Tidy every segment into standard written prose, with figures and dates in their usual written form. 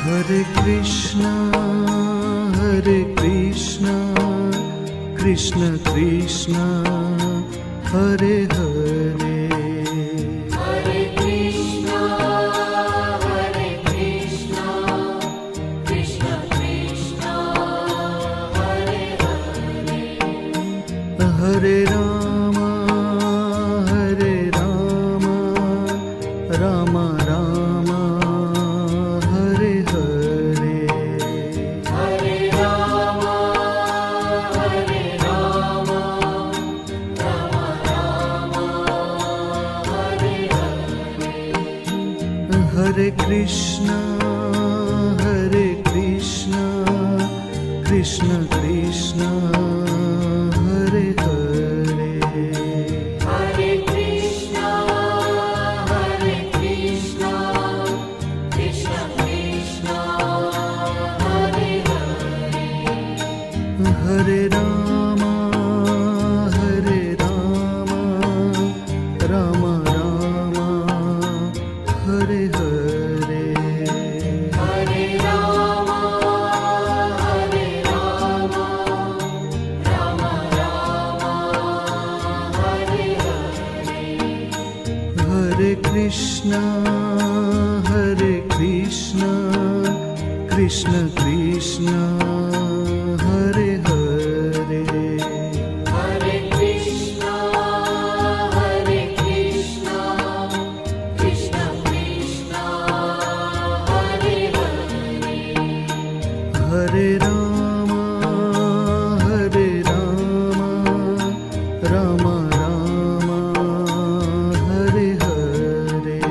Hare Krishna, Hare Krishna, Krishna Krishna, Hare Hare. Hare Krishna, Hare Krishna, Krishna Krishna, Hare Hare. Hare Rama, Hare Rama, Rama Rama, Hare Hare. Hare Rama, Hare Rama, Rama Rama, Hare Hare. Hare Krishna, Hare Krishna, Krishna Krishna, Hare Hare. Hare Krishna, Hare Krishna, Krishna Krishna, Hare Hare. Hare Rama, Hare Rama, Rama Rama, Hare Hare. Hare Rama, Hare Rama, Rama Rama, Hare Hare. Hare Krishna, Hare Krishna, Krishna Krishna, Hare Hare. Hare Krishna, Hare Krishna, Krishna Krishna, Hare Hare. Hare Rama, Hare Rama, Rama Rama, Hare Hare.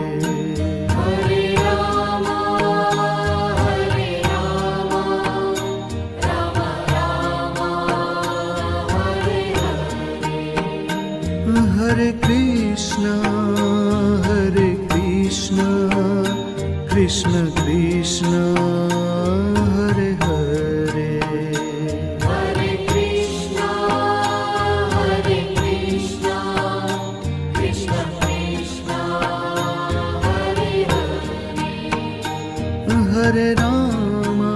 Hare Rama, Hare Rama, Rama Rama, Hare Hare. Hare Krishna, Hare Krishna, Krishna Krishna, Hare Hare. Hare Krishna, Hare Krishna, Krishna Krishna, Hare Hare. Hare Rama,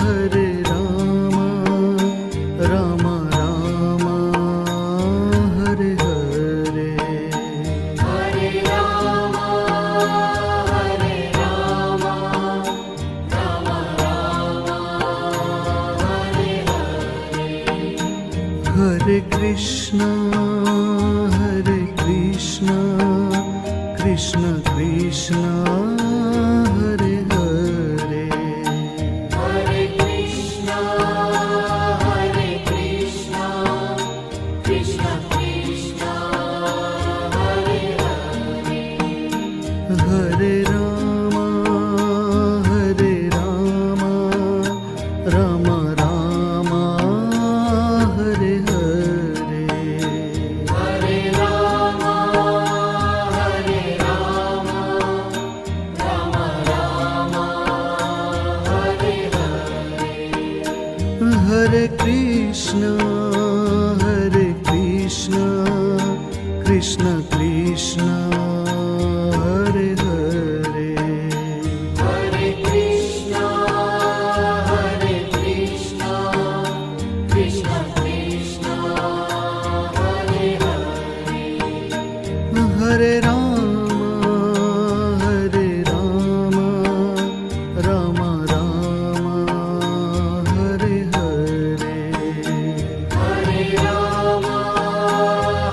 Hare Rama, Rama Rama, Hare Hare. Hare Rama, Hare Rama, Rama Rama, Hare Hare. Hare Krishna, Hare Krishna, Krishna Krishna, Hare Hare. Hare Krishna, Hare Krishna, Krishna Krishna, Hare Hare. Hare Rama, Hare Rama, Rama Rama, Hare Hare. Hare Rama, Hare Rama, Rama Rama, Hare Hare. Hare Krishna, Hare Krishna, Krishna Krishna, Hare Hare. Hare Krishna, Hare Krishna, Krishna Krishna, Hare Hare. Hare Rama, Hare Rama, Rama Rama, Hare Hare. Hare Rama,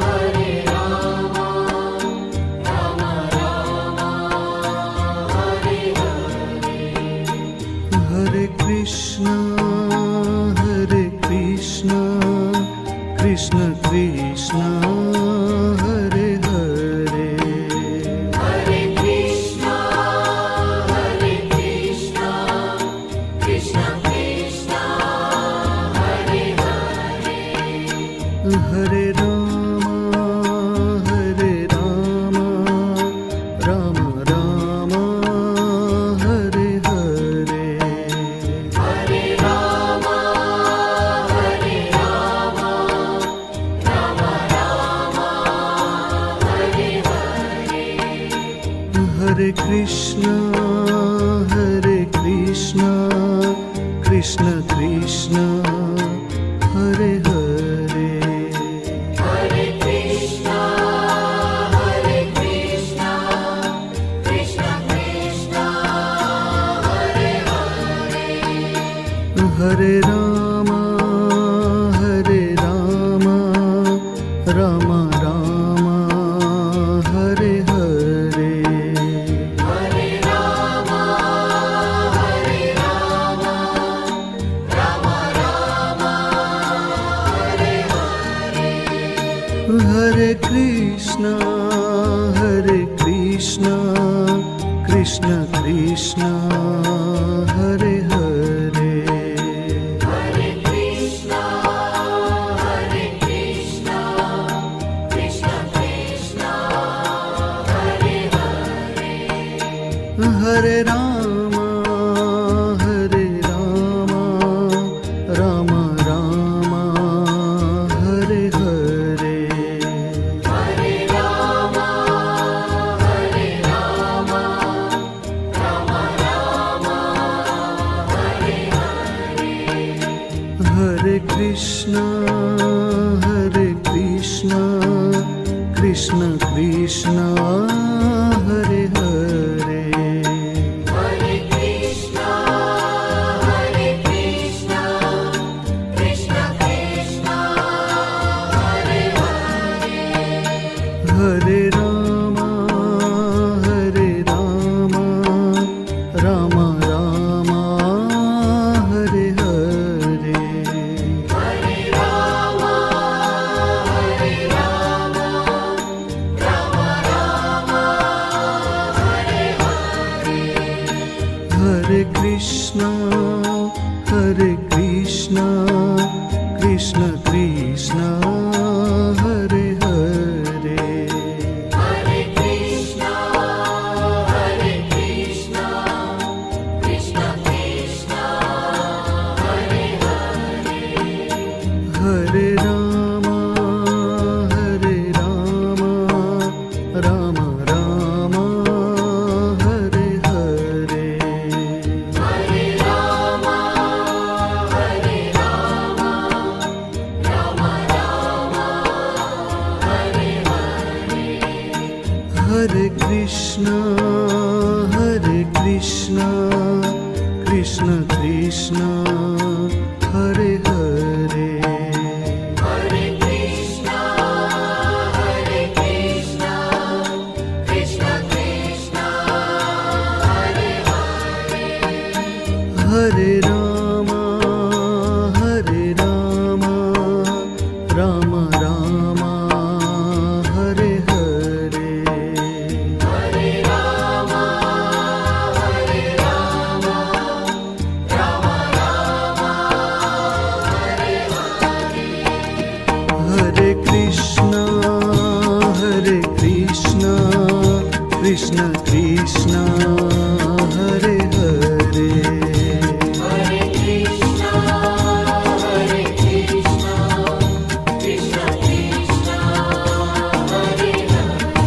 Hare Rama, Rama Rama, Hare Hare. Hare Krishna, Hare Krishna, Krishna Krishna, Hare Hare. Hare Krishna, Hare Krishna, Krishna Krishna, Hare Hare. Hare Rama, Hare Hare Krishna, Krishna Krishna, Hare Hare, Hare Krishna, Krishna Krishna, Hare Hare, Hare Rama, Rama Rama, Hare Hare, Hare Rama, Rama Rama, Hare Hare, Hare Krishna, Krishna Krishna, Hare Hare, Hare Krishna, Krishna Krishna, Hare Hare, Hare Rama, Rama Rama, Hare Hare, Hare Rama, Rama Rama, Hare Hare, Hare Krishna, Krishna Krishna, Hare Hare, Hare Krishna, Krishna Krishna, Hare Hare, Hare Rama, Rama Rama, Hare Hare, Hare Rama, Rama Rama, Hare Hare, Hare Krishna, Krishna Krishna, Hare Hare, Hare Krishna, Krishna Krishna, Hare Hare, Hare Rama, Rama Rama, Hare Hare, Hare Rama, Rama Rama, Hare Hare, Hare Krishna, Krishna Krishna, Hare Hare, Hare Krishna, Krishna Krishna, Hare Hare, Hare Rama, Rama Rama, Hare Hare, Hare Rama, Rama Rama, Hare Hare, Hare Krishna, Krishna Krishna, Hare Hare, Hare Krishna, Krishna Krishna, Hare Hare,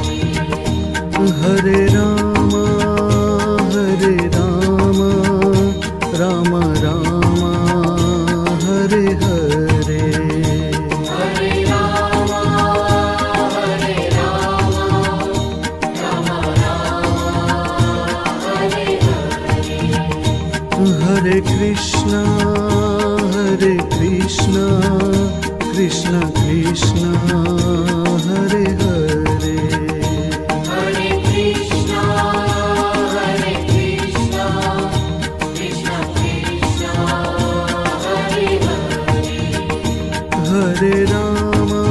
Hare Rama, Rama Rama, Hare Hare, Hare Rama, Rama Rama, Hare Hare, Hare Krishna, Krishna Krishna, Hare Hare, Hare Krishna, Krishna Krishna, Hare Hare, Hare Rama,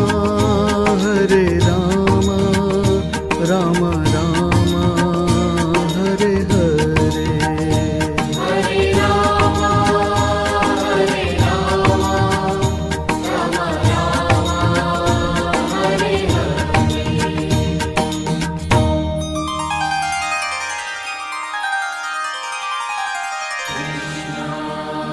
Rama Rama, Hare Hare, Hare Rama, Rama Rama,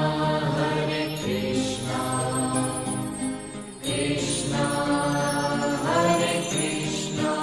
Hare Krishna,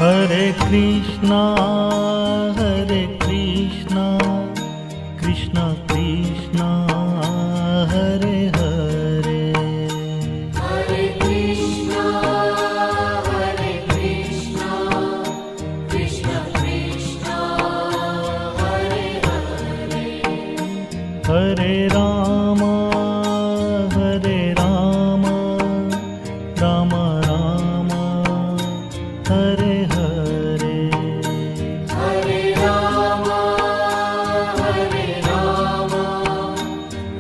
Hare Krishna, Krishna Krishna, Hare Hare. Hare Krishna, Krishna Krishna, Hare Hare. Hare Rama, Rama Rama, Hare Hare. Hare Rama,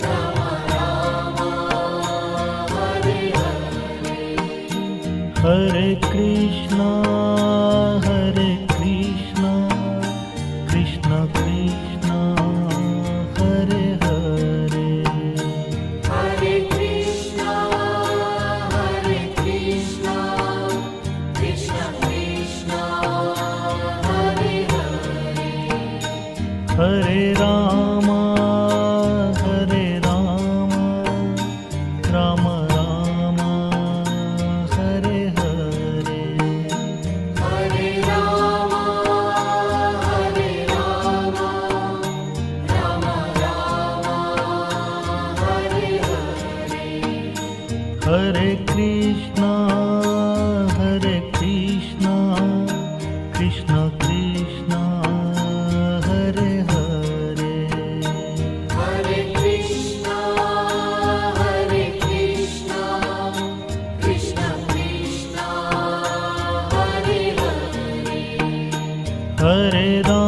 Rama Rama, Hare Hare. Hare Krishna, Krishna Krishna, Hare Hare. Hare Krishna, Krishna Krishna, Hare Hare. Hare Rama, Rama Rama, Hare Hare. Hare Rama, Rama Rama, Hare Hare. Hare Krishna, Krishna Krishna, Hare Hare. Hare Krishna, Krishna Krishna, Hare Hare. Hare Rama,